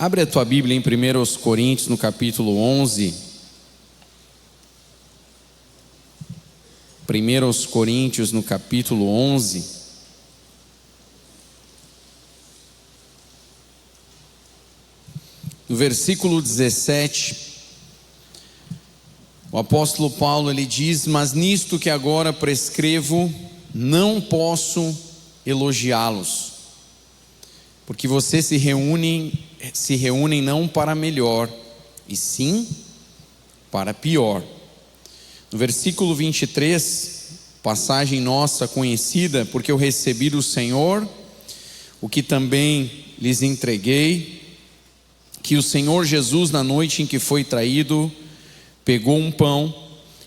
Abre a tua Bíblia em 1 Coríntios, no capítulo 11. 1 Coríntios, no capítulo 11. No versículo 17, o apóstolo Paulo ele diz: mas nisto que agora prescrevo, não posso elogiá-los, porque vocês se reúnem não para melhor, e sim para pior. No versículo 23, passagem nossa conhecida: porque eu recebi do Senhor o que também lhes entreguei, que o Senhor Jesus, na noite em que foi traído, pegou um pão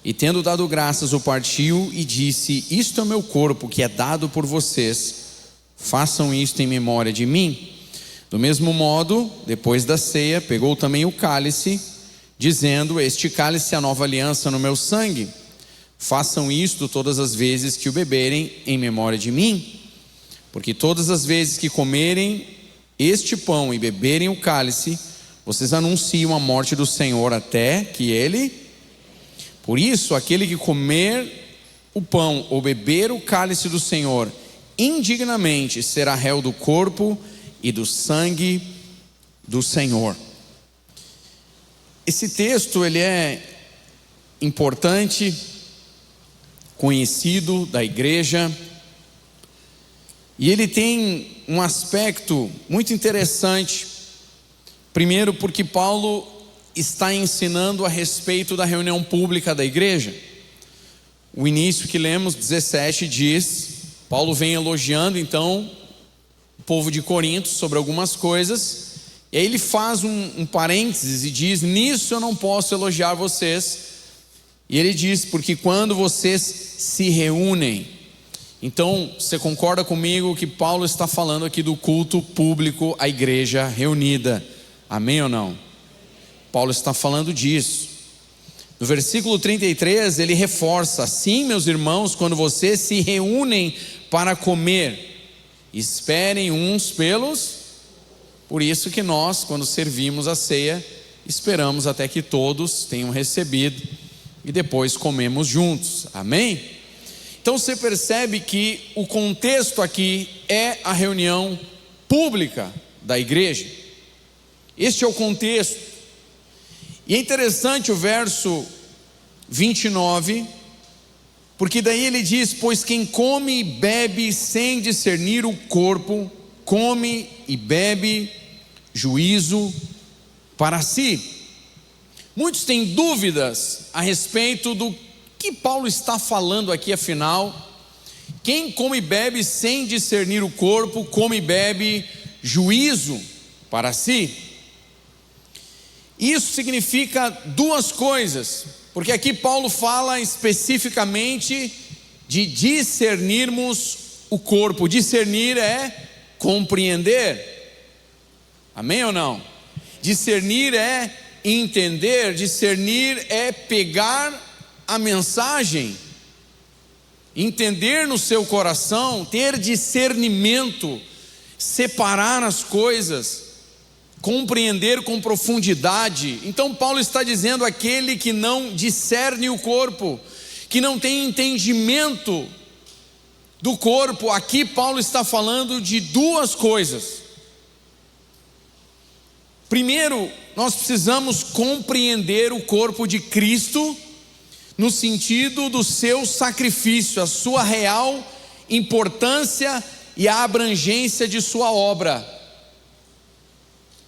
e, tendo dado graças, o partiu e disse: isto é o meu corpo, que é dado por vocês, façam isto em memória de mim. Do mesmo modo, depois da ceia, pegou também o cálice, dizendo: este cálice é a nova aliança no meu sangue, façam isto todas as vezes que o beberem em memória de mim. Porque todas as vezes que comerem este pão e beberem o cálice, vocês anunciam a morte do Senhor até que Ele... Por isso, aquele que comer o pão ou beber o cálice do Senhor indignamente será réu do corpo e do sangue do Senhor. Esse texto ele é importante, conhecido da igreja, e ele tem um aspecto muito interessante. Primeiro, porque Paulo está ensinando a respeito da reunião pública da igreja. O início que lemos, 17, diz: Paulo vem elogiando então o povo de Corinto sobre algumas coisas, e aí ele faz um parênteses e diz: nisso eu não posso elogiar vocês. E ele diz: porque quando vocês se reúnem. Então, você concorda comigo que Paulo está falando aqui do culto público, a igreja reunida? Amém ou não? Paulo está falando disso. No versículo 33 ele reforça: sim, meus irmãos, quando vocês se reúnem para comer, esperem uns pelos. Por isso que nós, quando servimos a ceia, esperamos até que todos tenham recebido e depois comemos juntos. Amém? Então você percebe que o contexto aqui é a reunião pública da igreja. Este é o contexto. E é interessante o verso 29, porque daí ele diz: pois quem come e bebe sem discernir o corpo, come e bebe juízo para si. Muitos têm dúvidas a respeito do que Paulo está falando aqui, afinal. Quem come e bebe sem discernir o corpo, come e bebe juízo para si. Isso significa duas coisas, porque aqui Paulo fala especificamente de discernirmos o corpo. Discernir é compreender. Amém ou não? Discernir é entender, discernir é pegar a mensagem, entender no seu coração, ter discernimento, separar as coisas, compreender com profundidade. Então Paulo está dizendo: aquele que não discerne o corpo, que não tem entendimento do corpo. Aqui Paulo está falando de duas coisas. Primeiro, nós precisamos compreender o corpo de Cristo no sentido do seu sacrifício, a sua real importância e a abrangência de sua obra.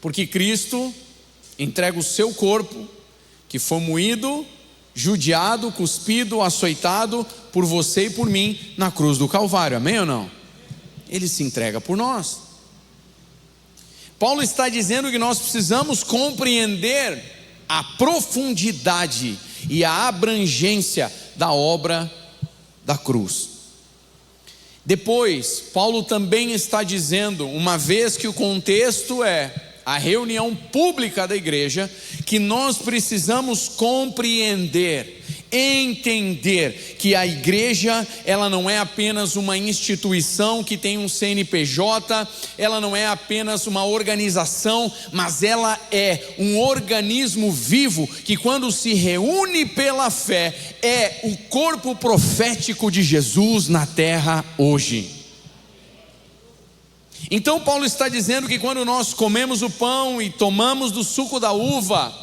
Porque Cristo entrega o seu corpo, que foi moído, judiado, cuspido, açoitado por você e por mim na cruz do Calvário. Amém ou não? Ele se entrega por nós. Paulo está dizendo que nós precisamos compreender a profundidade e a abrangência da obra da cruz. Depois, Paulo também está dizendo, uma vez que o contexto é a reunião pública da igreja, que nós precisamos compreender, entender que a igreja, ela não é apenas uma instituição que tem um CNPJ, ela não é apenas uma organização, mas ela é um organismo vivo que, quando se reúne pela fé, é o corpo profético de Jesus na terra hoje. Então Paulo está dizendo que quando nós comemos o pão e tomamos do suco da uva,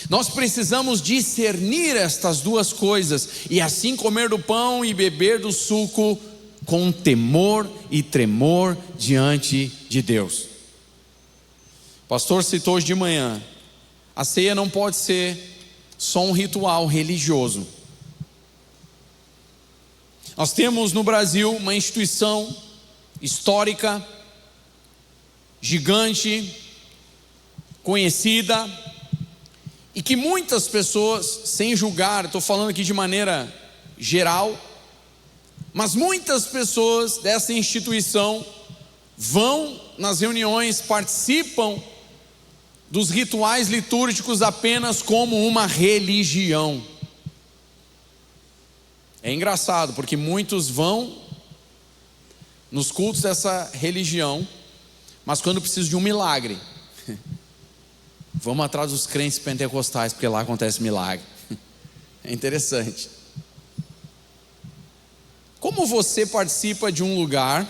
nós precisamos discernir estas duas coisas, e assim comer do pão e beber do suco com temor e tremor diante de Deus. O pastor citou hoje de manhã, a ceia não pode ser só um ritual religioso. Nós temos no Brasil uma instituição histórica, gigante, conhecida, e que muitas pessoas, sem julgar, estou falando aqui de maneira geral, mas muitas pessoas dessa instituição vão nas reuniões, participam dos rituais litúrgicos apenas como uma religião. É engraçado, porque muitos vão nos cultos dessa religião, mas quando precisam de um milagre, vamos atrás dos crentes pentecostais, porque lá acontece milagre. É interessante. Como você participa de um lugar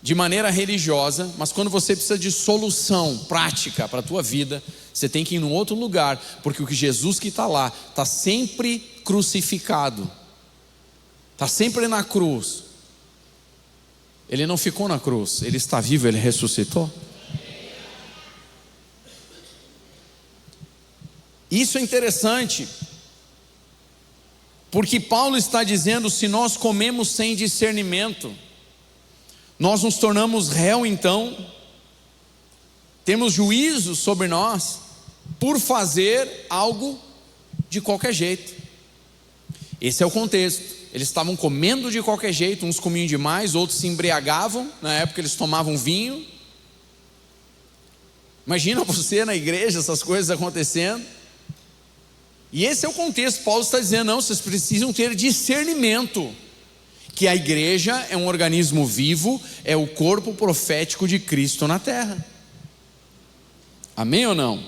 de maneira religiosa, mas quando você precisa de solução prática para a tua vida, você tem que ir num outro lugar, porque o que Jesus que está lá, está sempre crucificado, está sempre na cruz. Ele não ficou na cruz, ele está vivo, ele ressuscitou. Isso é interessante, porque Paulo está dizendo: se nós comemos sem discernimento, nós nos tornamos réu, então temos juízo sobre nós por fazer algo de qualquer jeito. Esse é o contexto. Eles estavam comendo de qualquer jeito, uns comiam demais, outros se embriagavam. Na época eles tomavam vinho. Imagina você na igreja, essas coisas acontecendo. E esse é o contexto. Paulo está dizendo: não, vocês precisam ter discernimento, que a igreja é um organismo vivo, é o corpo profético de Cristo na terra. Amém ou não?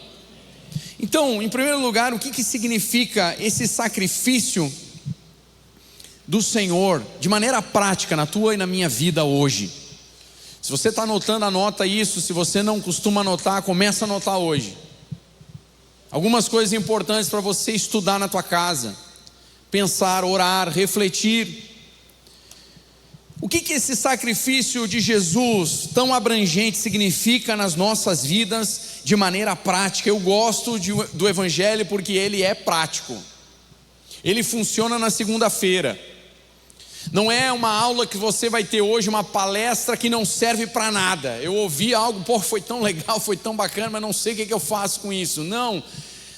Então, em primeiro lugar, o que significa esse sacrifício do Senhor, de maneira prática, na tua e na minha vida hoje? Se você está anotando, anota isso. Se você não costuma anotar, começa a anotar hoje. Algumas coisas importantes para você estudar na tua casa, pensar, orar, refletir. O que esse sacrifício de Jesus tão abrangente significa nas nossas vidas de maneira prática? Eu gosto do Evangelho porque ele é prático. Ele funciona na segunda-feira. Não é uma aula que você vai ter hoje, uma palestra que não serve para nada. Eu ouvi algo, foi tão legal, foi tão bacana, mas não sei o que eu faço com isso. Não,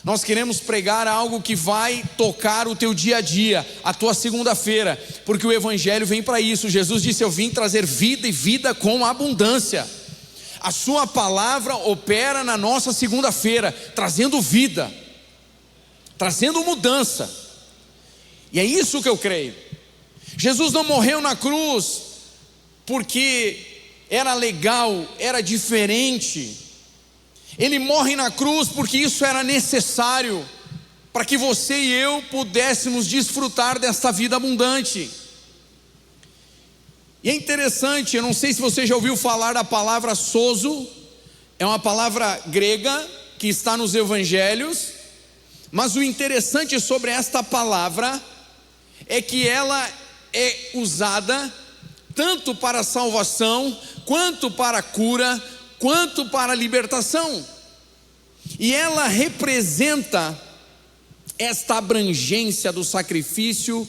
nós queremos pregar algo que vai tocar o teu dia a dia, a tua segunda-feira, porque o Evangelho vem para isso. Jesus disse: eu vim trazer vida e vida com abundância. A sua palavra opera na nossa segunda-feira, trazendo vida, trazendo mudança. E é isso que eu creio. Jesus não morreu na cruz porque era legal, era diferente. Ele morre na cruz porque isso era necessário, para que você e eu pudéssemos desfrutar desta vida abundante. E é interessante, eu não sei se você já ouviu falar da palavra sozo. É uma palavra grega que está nos evangelhos, mas o interessante sobre esta palavra é que ela é usada tanto para a salvação, quanto para a cura, quanto para a libertação. E ela representa esta abrangência do sacrifício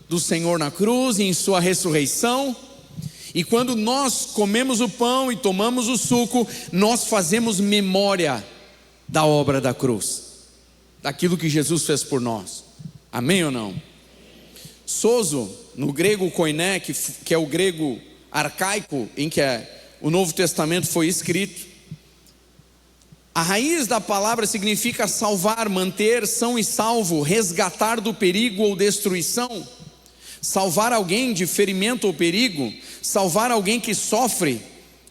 do Senhor na cruz e em sua ressurreição. E quando nós comemos o pão e tomamos o suco, nós fazemos memória da obra da cruz, daquilo que Jesus fez por nós. Amém ou não? Sozo, no grego koiné, que é o grego arcaico em que o Novo Testamento foi escrito, A raiz da palavra significa salvar, manter são e salvo, resgatar do perigo ou destruição, salvar alguém de ferimento ou perigo, salvar alguém que sofre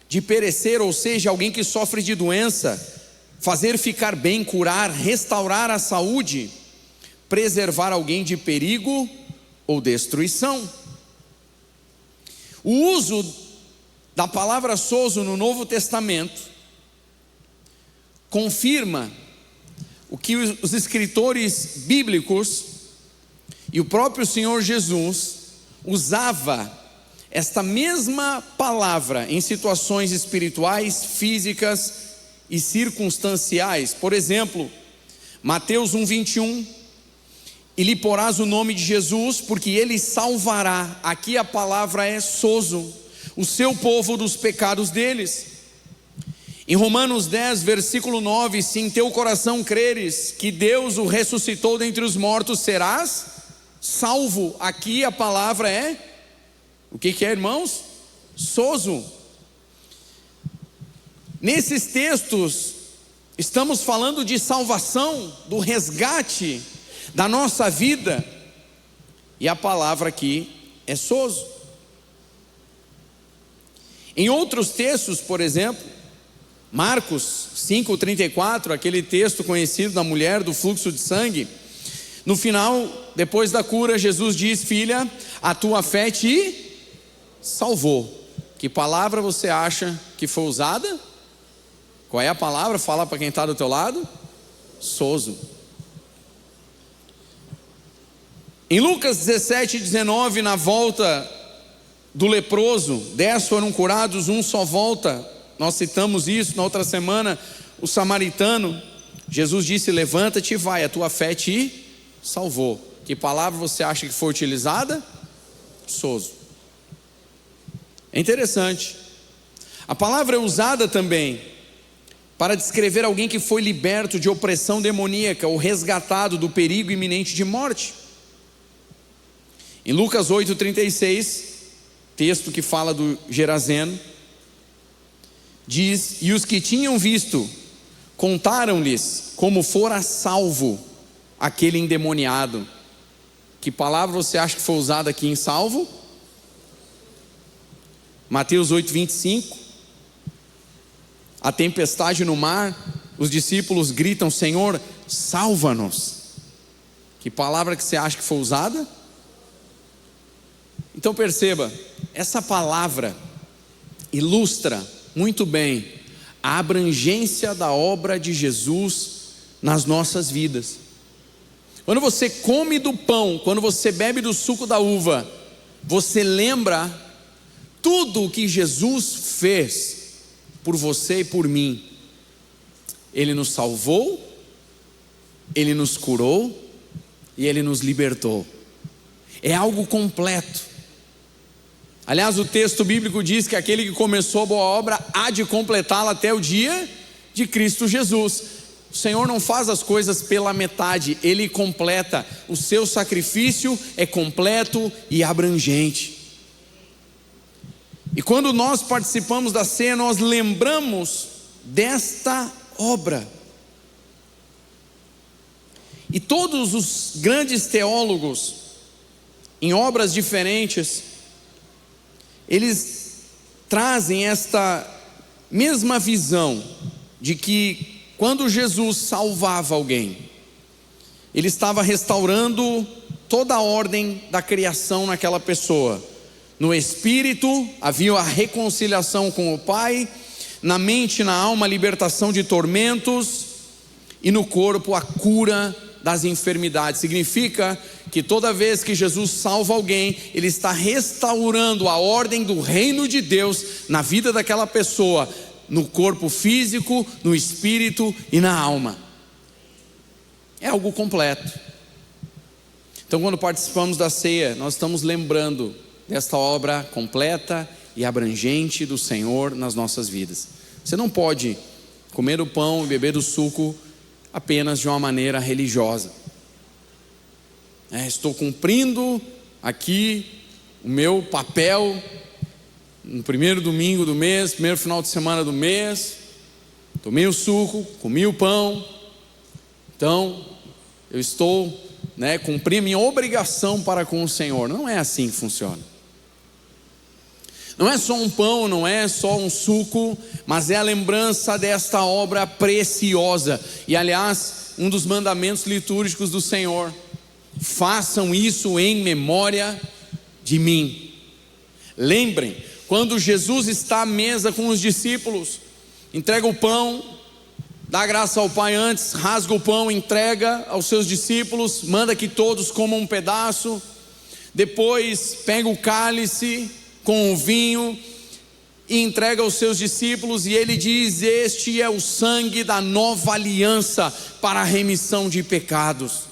de perecer, ou seja, alguém que sofre de doença, fazer ficar bem, curar, restaurar a saúde, preservar alguém de perigo ou destruição. O uso da palavra sozo no Novo Testamento confirma o que os escritores bíblicos e o próprio Senhor Jesus usava esta mesma palavra em situações espirituais, físicas e circunstanciais. Por exemplo, Mateus 1:21, e lhe porás o nome de Jesus, porque ele salvará, aqui a palavra é sozo, o seu povo dos pecados deles. Em Romanos 10, versículo 9, se em teu coração creres que Deus o ressuscitou dentre os mortos, serás salvo. Aqui a palavra é, o que é, irmãos? Sozo. Nesses textos, estamos falando de salvação, do resgate da nossa vida, e a palavra aqui é sozo. Em outros textos, por exemplo, Marcos 5:34, aquele texto conhecido da mulher do fluxo de sangue, no final, depois da cura, Jesus diz: filha, a tua fé te salvou. Que palavra você acha que foi usada? Qual é a palavra? Fala para quem está do teu lado. Sozo. Em Lucas 17:19, na volta do leproso, 10 foram curados, um só volta. Nós citamos isso na outra semana. O samaritano, Jesus disse: levanta-te e vai, a tua fé te salvou. Que palavra você acha que foi utilizada? Sozo. É interessante. A palavra é usada também para descrever alguém que foi liberto de opressão demoníaca ou resgatado do perigo iminente de morte. Em Lucas 8:36, texto que fala do Gerazeno, diz: e os que tinham visto contaram-lhes como fora salvo aquele endemoniado. Que palavra você acha que foi usada aqui em salvo? Mateus 8:25, a tempestade no mar, os discípulos gritam: Senhor, salva-nos. Que palavra que você acha que foi usada? Então perceba, essa palavra ilustra muito bem a abrangência da obra de Jesus nas nossas vidas. Quando você come do pão, quando você bebe do suco da uva, você lembra tudo o que Jesus fez por você e por mim. Ele nos salvou, Ele nos curou e Ele nos libertou. É algo completo. Aliás, o texto bíblico diz que aquele que começou a boa obra há de completá-la até o dia de Cristo Jesus. O Senhor não faz as coisas pela metade, Ele completa. O seu sacrifício é completo e abrangente. E quando nós participamos da ceia, nós lembramos desta obra. E todos os grandes teólogos, em obras diferentes, eles trazem esta mesma visão de que quando Jesus salvava alguém, Ele estava restaurando toda a ordem da criação naquela pessoa. No espírito havia a reconciliação com o Pai, na mente e na alma a libertação de tormentos, e no corpo a cura das enfermidades. Significa que toda vez que Jesus salva alguém, Ele está restaurando a ordem do reino de Deus na vida daquela pessoa, no corpo físico, no espírito e na alma. É algo completo. Então, quando participamos da ceia, nós estamos lembrando desta obra completa e abrangente do Senhor nas nossas vidas. Você não pode comer o pão e beber do suco apenas de uma maneira religiosa. Estou cumprindo aqui o meu papel no primeiro domingo do mês, primeiro final de semana do mês, tomei o suco, comi o pão, então eu estou, cumpri minha obrigação para com o Senhor. Não é assim que funciona. Não é só um pão, não é só um suco, mas é a lembrança desta obra preciosa. E aliás, um dos mandamentos litúrgicos do Senhor: façam isso em memória de mim. Lembrem, quando Jesus está à mesa com os discípulos, entrega o pão, dá graça ao Pai antes, rasga o pão, entrega aos seus discípulos, manda que todos comam um pedaço, depois pega o cálice com o vinho e entrega aos seus discípulos, e ele diz: este é o sangue da nova aliança para a remissão de pecados.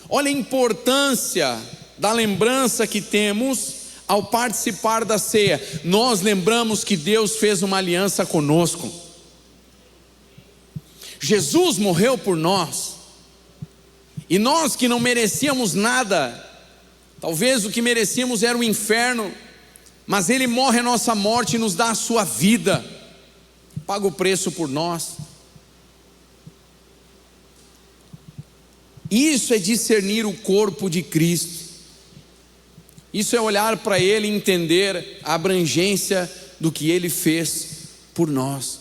Olha a importância da lembrança que temos ao participar da ceia. Nós lembramos que Deus fez uma aliança conosco. Jesus morreu por nós, e nós que não merecíamos nada, talvez o que merecíamos era o inferno, mas Ele morre a nossa morte e nos dá a sua vida, paga o preço por nós. Isso é discernir o corpo de Cristo. Isso é olhar para Ele e entender a abrangência do que Ele fez por nós.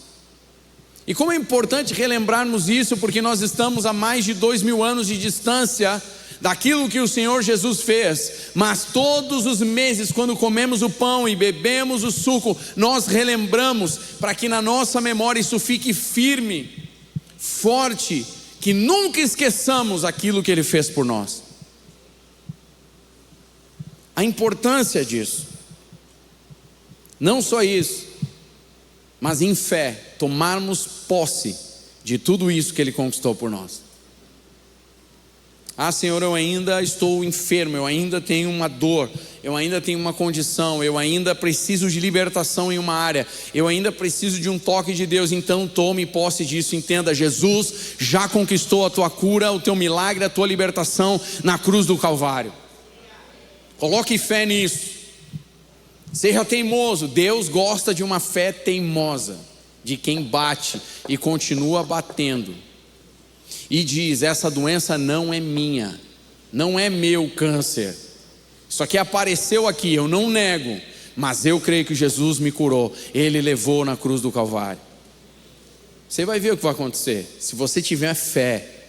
E como é importante relembrarmos isso, porque nós estamos a mais de 2000 anos de distância daquilo que o Senhor Jesus fez, mas todos os meses, quando comemos o pão e bebemos o suco, nós relembramos, para que na nossa memória isso fique firme, forte, que nunca esqueçamos aquilo que Ele fez por nós. A importância disso, não só isso, mas em fé, tomarmos posse de tudo isso que Ele conquistou por nós. Ah, Senhor, eu ainda estou enfermo, eu ainda tenho uma dor, eu ainda tenho uma condição, eu ainda preciso de libertação em uma área, eu ainda preciso de um toque de Deus. Então tome posse disso, entenda: Jesus já conquistou a tua cura, o teu milagre, a tua libertação na cruz do Calvário. Coloque fé nisso. Seja teimoso. Deus gosta de uma fé teimosa, de quem bate e continua batendo e diz: essa doença não é minha, não é meu câncer, isso aqui apareceu aqui, eu não nego, mas eu creio que Jesus me curou, Ele levou na cruz do Calvário. Você vai ver o que vai acontecer, se você tiver fé,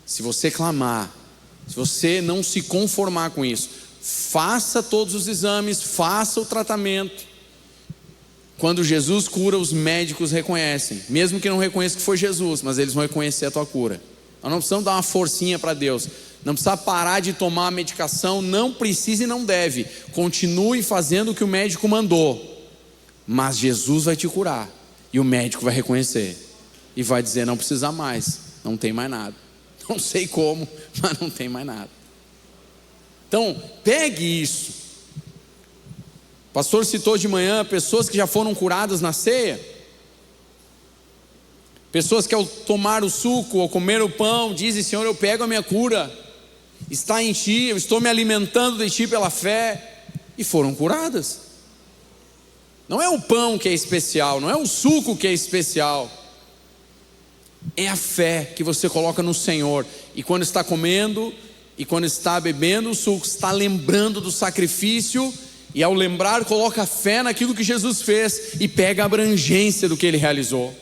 se você clamar, se você não se conformar com isso. Faça todos os exames, faça o tratamento. Quando Jesus cura, os médicos reconhecem, mesmo que não reconheçam que foi Jesus, mas eles vão reconhecer a tua cura. Nós não precisamos dar uma forcinha para Deus, não precisa parar de tomar a medicação, não precisa e não deve. Continue fazendo o que o médico mandou, mas Jesus vai te curar, e o médico vai reconhecer e vai dizer: não precisa mais, não tem mais nada. Não sei como, mas não tem mais nada. Então, pegue isso. O pastor citou de manhã pessoas que já foram curadas na ceia. Pessoas que ao tomar o suco ou comer o pão dizem: Senhor, eu pego a minha cura, está em Ti, eu estou me alimentando de Ti pela fé, e foram curadas. Não é o pão que é especial, não é o suco que é especial, é a fé que você coloca no Senhor, e quando está comendo e quando está bebendo o suco, está lembrando do sacrifício, e ao lembrar coloca fé naquilo que Jesus fez e pega a abrangência do que Ele realizou.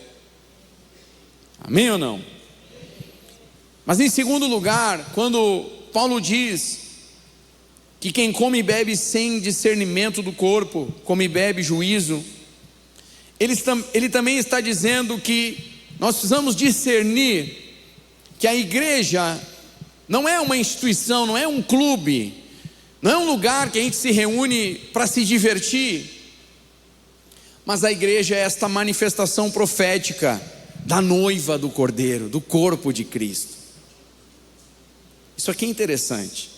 Amém ou não? Mas em segundo lugar, quando Paulo diz que quem come e bebe sem discernimento do corpo, come e bebe juízo, ele também está dizendo que nós precisamos discernir que a igreja não é uma instituição, não é um clube, não é um lugar que a gente se reúne para se divertir, mas a igreja é esta manifestação profética da noiva do Cordeiro, do corpo de Cristo. Isso aqui é interessante.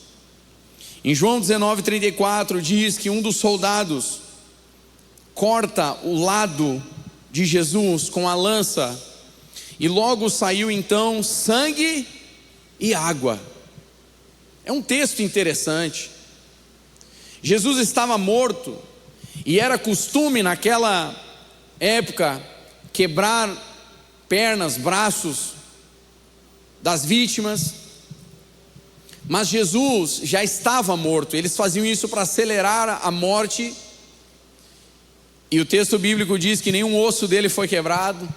Em João 19:34 diz que um dos soldados corta o lado de Jesus com a lança, e logo saiu então sangue e água. É um texto interessante. Jesus estava morto, e era costume naquela época quebrar pernas, braços das vítimas. Mas Jesus já estava morto. Eles faziam isso para acelerar a morte. E o texto bíblico diz que nenhum osso dele foi quebrado.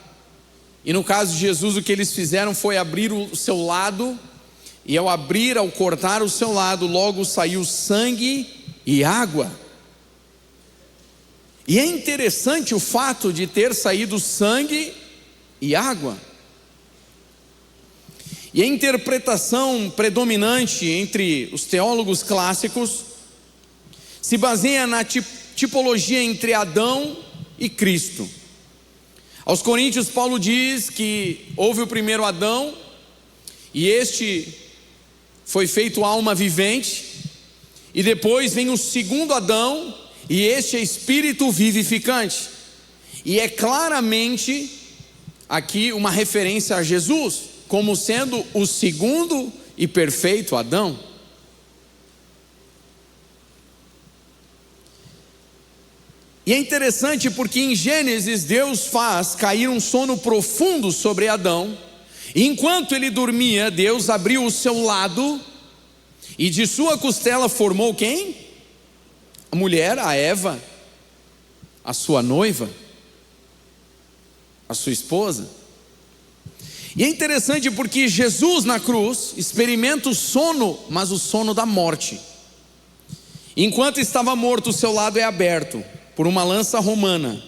E no caso de Jesus, o que eles fizeram foi abrir o seu lado. E ao cortar o seu lado, logo saiu sangue e água. E é interessante o fato de ter saído sangue e água. E a interpretação predominante entre os teólogos clássicos se baseia na tipologia entre Adão e Cristo. Aos Coríntios, Paulo diz que houve o primeiro Adão, e este foi feito alma vivente, e depois vem o segundo Adão, e este é espírito vivificante. E é claramente aqui uma referência a Jesus, como sendo o segundo e perfeito Adão. E é interessante porque em Gênesis Deus faz cair um sono profundo sobre Adão, e enquanto ele dormia, Deus abriu o seu lado, e de sua costela formou quem? A mulher, a Eva, a sua noiva, a sua esposa. E é interessante porque Jesus na cruz experimenta o sono, mas o sono da morte. Enquanto estava morto, o seu lado é aberto por uma lança romana,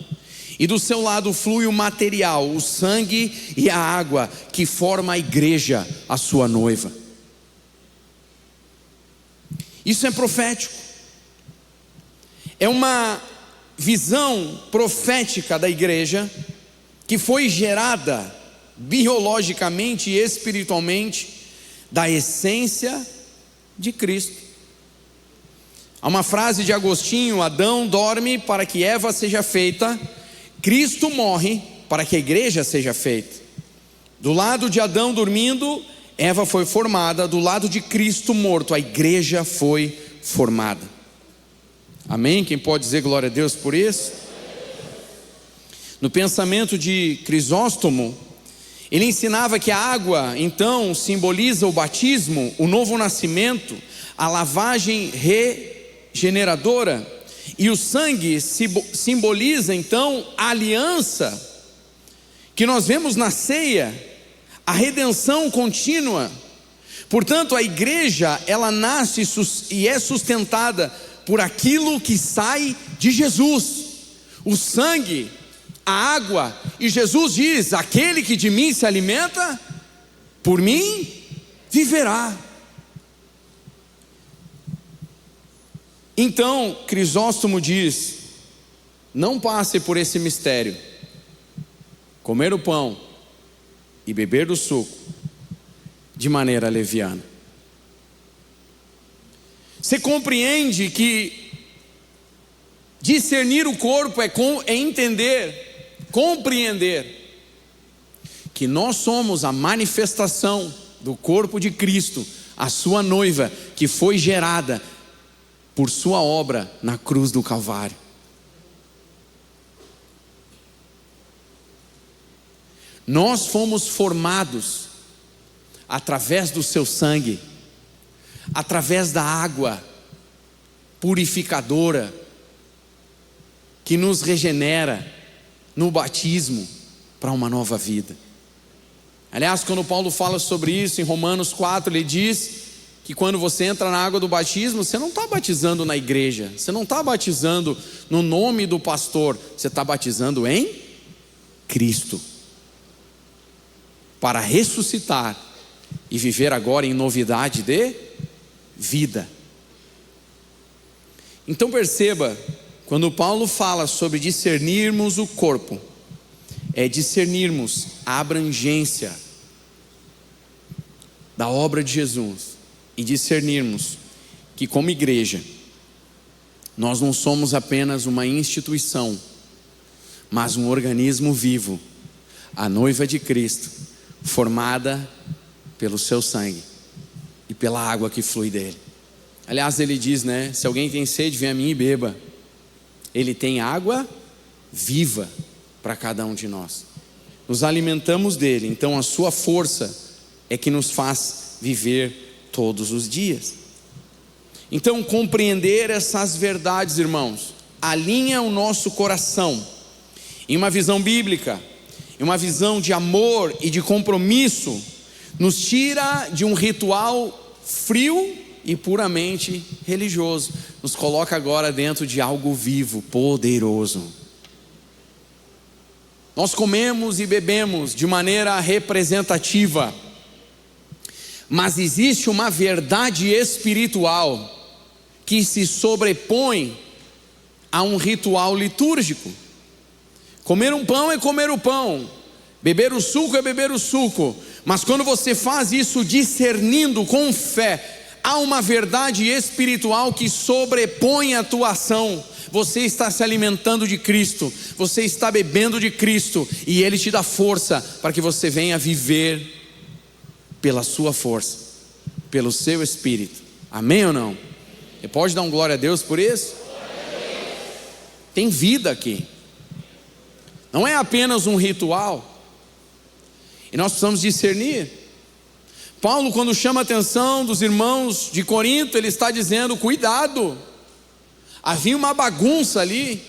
e do seu lado flui o material, o sangue e a água, que forma a igreja, a sua noiva. Isso é profético. É uma visão profética da igreja, que foi gerada biologicamente e espiritualmente da essência de Cristo. Há uma frase de Agostinho: Adão dorme para que Eva seja feita, Cristo morre para que a igreja seja feita. Do lado de Adão dormindo, Eva foi formada. Do lado de Cristo morto, a igreja foi formada. Amém? Quem pode dizer glória a Deus por isso? No pensamento de Crisóstomo, ele ensinava que a água então simboliza o batismo, o novo nascimento, a lavagem regeneradora, e o sangue simboliza então a aliança que nós vemos na ceia, a redenção contínua. Portanto, a igreja, ela nasce e é sustentada por aquilo que sai de Jesus, o sangue, a água. E Jesus diz: aquele que de mim se alimenta, por mim viverá. Então Crisóstomo diz: não passe por esse mistério, comer o pão e beber do suco, de maneira leviana. Você compreende que discernir o corpo é entender, compreender que nós somos a manifestação do corpo de Cristo, a sua noiva, que foi gerada por sua obra na cruz do Calvário. Nós fomos formados através do seu sangue, através da água purificadora que nos regenera no batismo para uma nova vida. Aliás, quando Paulo fala sobre isso em Romanos 4, ele diz que quando você entra na água do batismo, você não está batizando na igreja, você não está batizando no nome do pastor, você está batizando em Cristo, para ressuscitar e viver agora em novidade de vida. Então perceba, quando Paulo fala sobre discernirmos o corpo, é discernirmos a abrangência da obra de Jesus, e discernirmos que como igreja, nós não somos apenas uma instituição, mas um organismo vivo, a noiva de Cristo, formada pelo seu sangue e pela água que flui dele. Aliás, ele diz, né? Se alguém tem sede, vem a mim e beba. Ele tem água viva para cada um de nós. nos alimentamos dele, então a sua força é que nos faz viver todos os dias. Então, compreender essas verdades, irmãos, alinha o nosso coração em uma visão bíblica, em uma visão de amor e de compromisso, nos tira de um ritual frio e puramente religioso, nos coloca agora dentro de algo vivo, poderoso. Nós comemos e bebemos de maneira representativa, mas existe uma verdade espiritual que se sobrepõe a um ritual litúrgico. Comer um pão é comer o pão, beber o suco é beber o suco, mas quando você faz isso discernindo com fé, há uma verdade espiritual que sobrepõe a tua ação. Você está se alimentando de Cristo, você está bebendo de Cristo, e Ele te dá força para que você venha viver pela sua força, pelo seu Espírito. Amém ou não? Você pode dar um glória a Deus por isso? Tem vida aqui, não é apenas um ritual, e nós precisamos discernir. Paulo, quando chama a atenção dos irmãos de Corinto, ele está dizendo: cuidado, havia uma bagunça ali,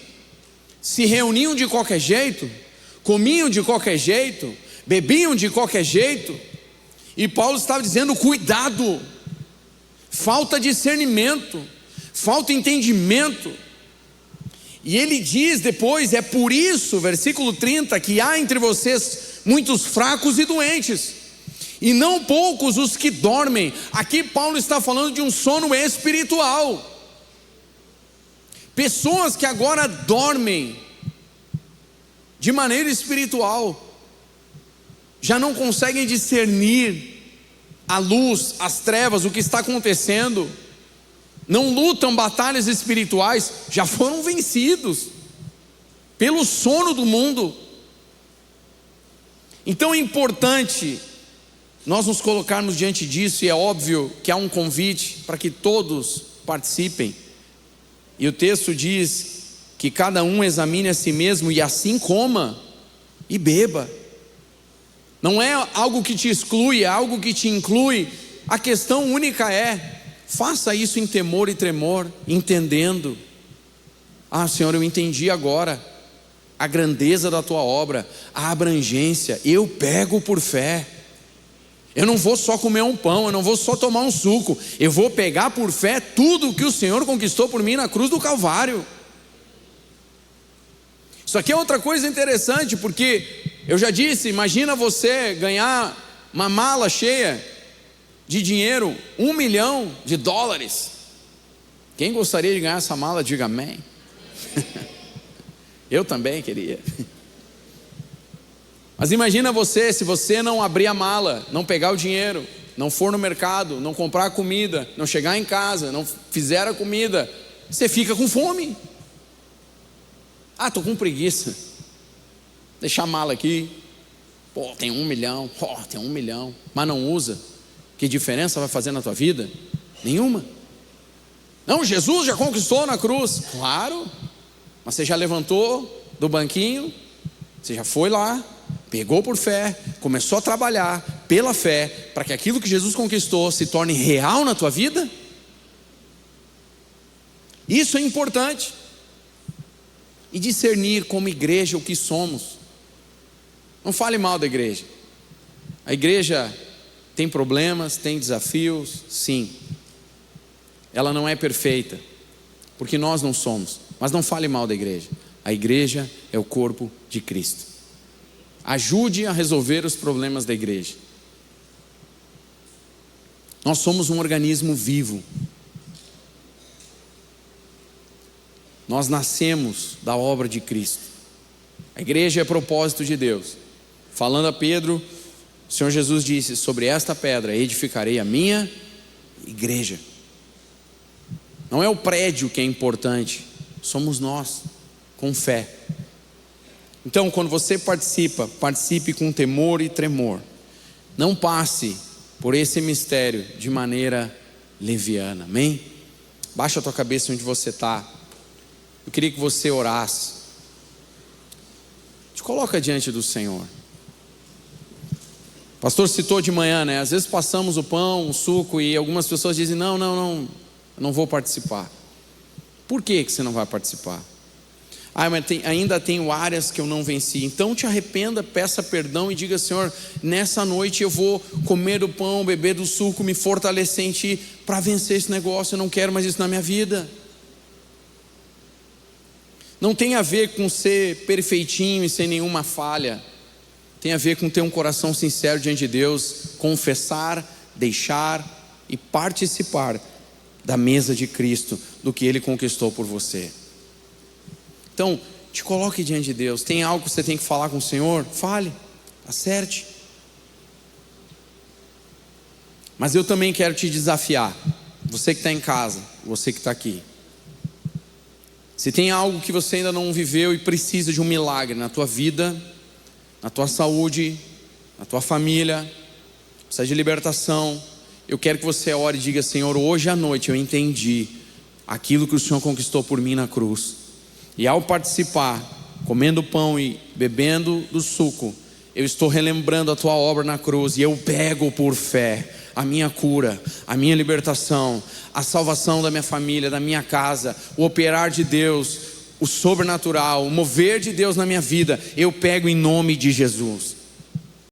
se reuniam de qualquer jeito, comiam de qualquer jeito, bebiam de qualquer jeito, e Paulo estava dizendo: cuidado, falta discernimento, falta entendimento. E ele diz depois: é por isso, versículo 30, que há entre vocês muitos fracos e doentes, e não poucos os que dormem. Aqui Paulo está falando de um sono espiritual, pessoas que agora dormem de maneira espiritual, já não conseguem discernir a luz, as trevas, o que está acontecendo, não lutam batalhas espirituais, já foram vencidos pelo sono do mundo. Então é importante nós nos colocarmos diante disso, e é óbvio que há um convite para que todos participem, e o texto diz que cada um examine a si mesmo, e assim coma e beba. Não é algo que te exclui, é algo que te inclui. A questão única é: faça isso em temor e tremor, entendendo: ah, Senhor, eu entendi agora a grandeza da tua obra, a abrangência, eu pego por fé. Eu não vou só comer um pão, eu não vou só tomar um suco, eu vou pegar por fé tudo que o Senhor conquistou por mim na cruz do Calvário. Isso aqui é outra coisa interessante, porque eu já disse, imagina você ganhar uma mala cheia de dinheiro, $1 milhão. Quem gostaria de ganhar essa mala, diga amém. Eu também queria. Mas imagina você, se você não abrir a mala, não pegar o dinheiro, não for no mercado, não comprar a comida, não chegar em casa, não fizer a comida, você fica com fome. Ah, estou com preguiça, deixar a mala aqui, pô, tem 1 milhão, tem 1 milhão, mas não usa. Que diferença vai fazer na tua vida? Nenhuma. Não, Jesus já conquistou na cruz. Claro, mas você já levantou do banquinho, você já foi lá, pegou por fé, começou a trabalhar pela fé, para que aquilo que Jesus conquistou se torne real na tua vida? Isso é importante. E discernir como igreja o que somos. Não fale mal da igreja. A igreja tem problemas, tem desafios, sim. Ela não é perfeita, porque nós não somos. Mas não fale mal da igreja. A igreja é o corpo de Cristo. Ajude a resolver os problemas da igreja. Nós somos um organismo vivo. Nós nascemos da obra de Cristo. A igreja é propósito de Deus. Falando a Pedro, o Senhor Jesus disse: sobre esta pedra edificarei a minha igreja. Não é o prédio que é importante, somos nós, com fé. Então, quando você participa, participe com temor e tremor. Não passe por esse mistério de maneira leviana, amém? Baixa a tua cabeça onde você está. Eu queria que você orasse. Te coloca diante do Senhor. pastor citou de manhã, né? Às vezes passamos o pão, o suco, e algumas pessoas dizem: não, não vou participar. Por que você não vai participar? Mas ainda tenho áreas que eu não venci. Então te arrependa, peça perdão e diga: Senhor, nessa noite eu vou comer do pão, beber do suco, me fortalecer em Ti para vencer esse negócio. Eu não quero mais isso na minha vida. Não tem a ver com ser perfeitinho e sem nenhuma falha. Tem a ver com ter um coração sincero diante de Deus, confessar, deixar e participar da mesa de Cristo, do que Ele conquistou por você. Então, te coloque diante de Deus. Tem algo que você tem que falar com o Senhor? Fale, acerte. Mas eu também quero te desafiar, você que está em casa, você que está aqui. Se tem algo que você ainda não viveu e precisa de um milagre na tua vida, na tua saúde, na tua família, precisa de libertação, eu quero que você ore e diga: Senhor, hoje à noite eu entendi aquilo que o Senhor conquistou por mim na cruz. E ao participar, comendo pão e bebendo do suco, eu estou relembrando a tua obra na cruz. E eu pego por fé a minha cura, a minha libertação, a salvação da minha família, da minha casa, o operar de Deus, o sobrenatural, o mover de Deus na minha vida. Eu pego em nome de Jesus.